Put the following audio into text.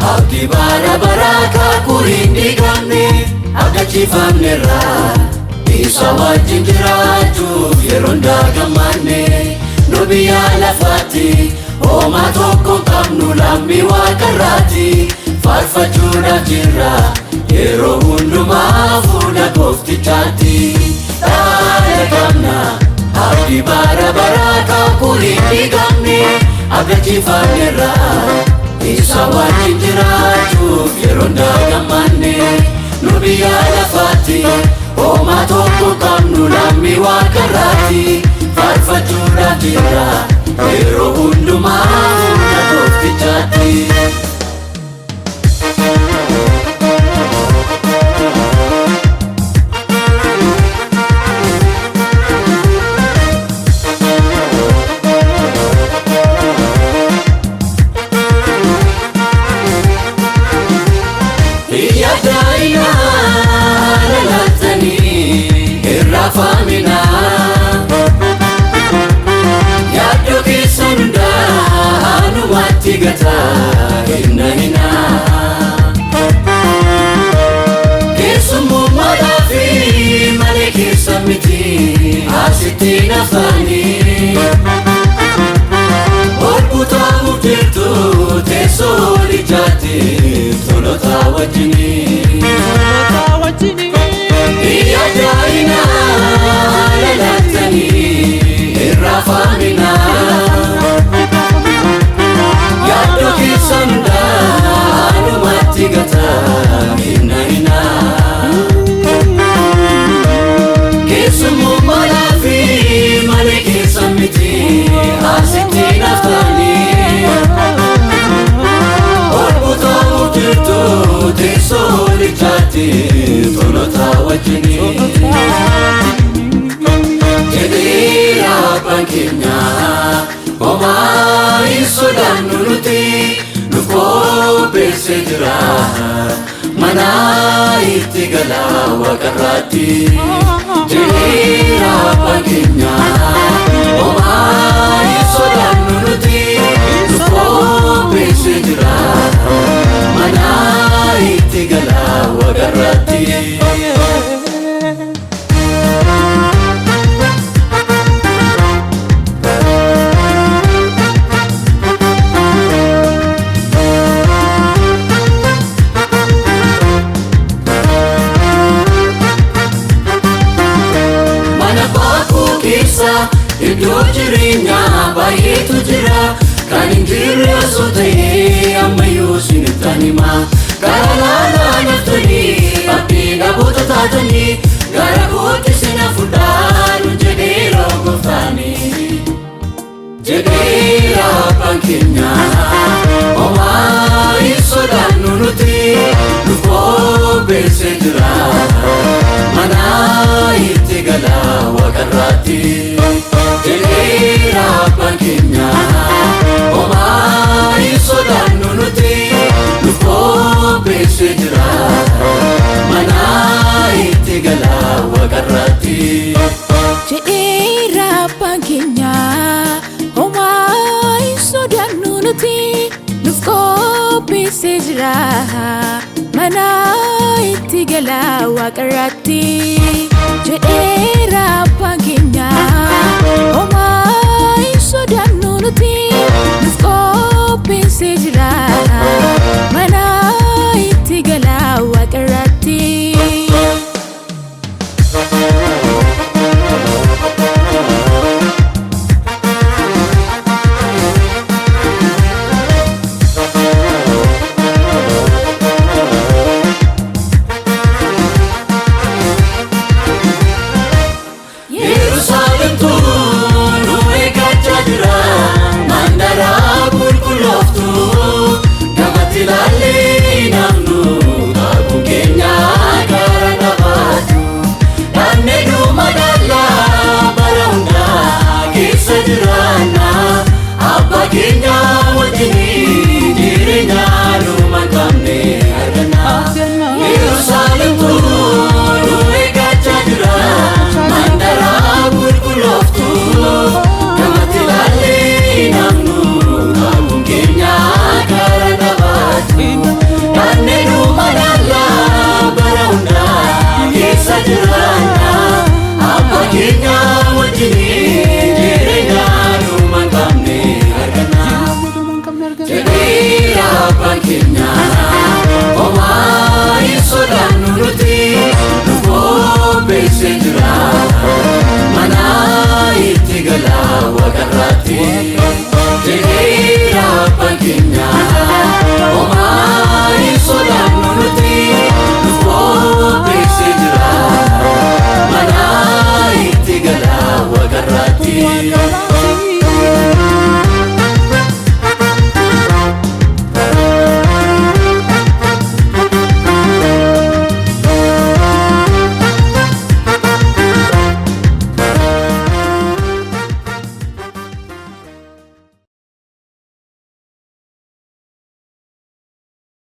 abdii bara baraka kurindi gamne abdachiifamnerra isa wajjin jiraachuuf yeroon daagamanne nu biyya lafaatti homaa tokko qabnu lammii waaqarraati faarfachuudhaaf jirra yeroo hundumaa fuula gooftichaatti dhaala qabna abdii bara baraka kurindi gamne abdachiifamnerra isa wajjin jiraachuuf yeroon daagamanne nu biyya lafaatti homaa tokko qabnu lammii waaqarraati faarfachuudhaaf jirra yeroo hundumaa fuula gooftichaatti. Famina yaaddo keessan hundaanumatti gata hinna hina keessummaadhaa fi malee keessa miti asitti nafaani ol butaamuuf jirtu teessoo lijaatti tolota wajjini. Yaadaina lalatani irrafamina yaaddo keessan hundaanumatti gata hinna hina keessummaadhaa fi malee keessa miti asitti nafaani ol butaamuuf jirtu teessoo lijaatti tolota wajjini. Jedheera abbaan keenya homaa hin sodaannu nuti nuuf qopheessee jira mana itti gala waaqarraatti. Jedheera abbaan keenya homaa hin sodaannu nuti nuuf qopheessee jira mana itti gala waaqarraatti. Iddoo jireenyaa baay'eetu jira kan hin jirre osoo ta'ee ammayyuu isinitti hima. Gara laalaa naftanii abdii dhabuuta taatanii gara kootti sina fudhaan jedheera gooftaani. Jedheera abbaan keenya homaa hin sodaannu nuti nuuf qopheessee jira mana itti gala waaqarraatti. Jedheera abbaan keenya homaa hin sodaannu nuti nuuf qopheessee jira mana itti gala waaqarraatti. Jedheera abbaan keenya homaa hin sodaannu nuti nuuf qopheessee jira mana itti gala waaqarraatti. Jedheera abbaan keenya homaa hin sodaannu nuti nuuf qopheessee jira